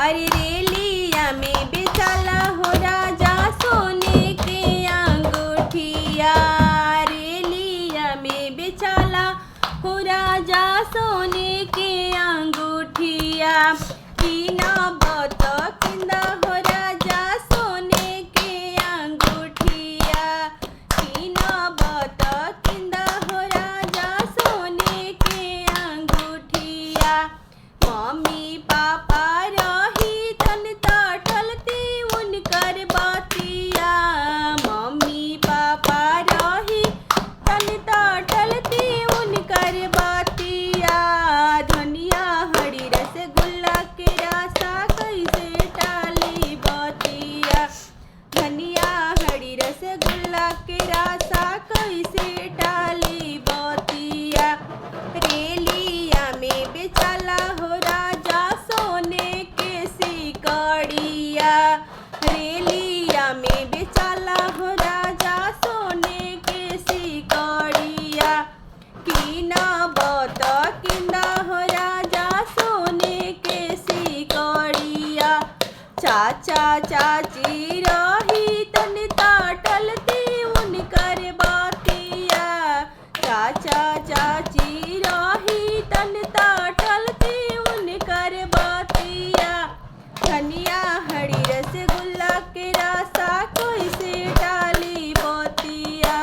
अरे रेलिया में बेचाला हो राजा सोने के अंगूठिया। रेलिया में बेचाला हो राजा सोने के अंगूठिया। कीना बत किंदा हो राजा सोने के अंगूठिया। कीना बत किंदा हो राजा सोने के अंगूठिया। मम्मी पापा रही तन टलती उनकर बातिया। मम्मी पापा रही तन टलती उनकर बातिया। धनिया हरी रसगुल्ला के रासा कैसे टाली बातिया। धनिया हरी रसगुल्ला के रासा कैसे टाली बातिया। रेलिया में बेचाला हो राजा सोने के सिकड़िया। रेलिया में बेचाला हो राजा सोने के सिकड़िया। कीना बत किंदा हो राजा सोने के सिकड़िया। चाचा चाची रही तन टलती उनकर बातिया। चाचा चाची रही तन टलती उनकर बातिया। धनिया हरी रसगुल्ला के रासा कैसे टाली बातिया।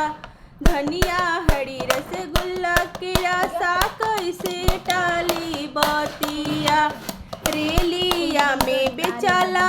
धनिया हरी रसगुल्ला के रासा कैसे टाली बातिया। रेलिया में बेचाला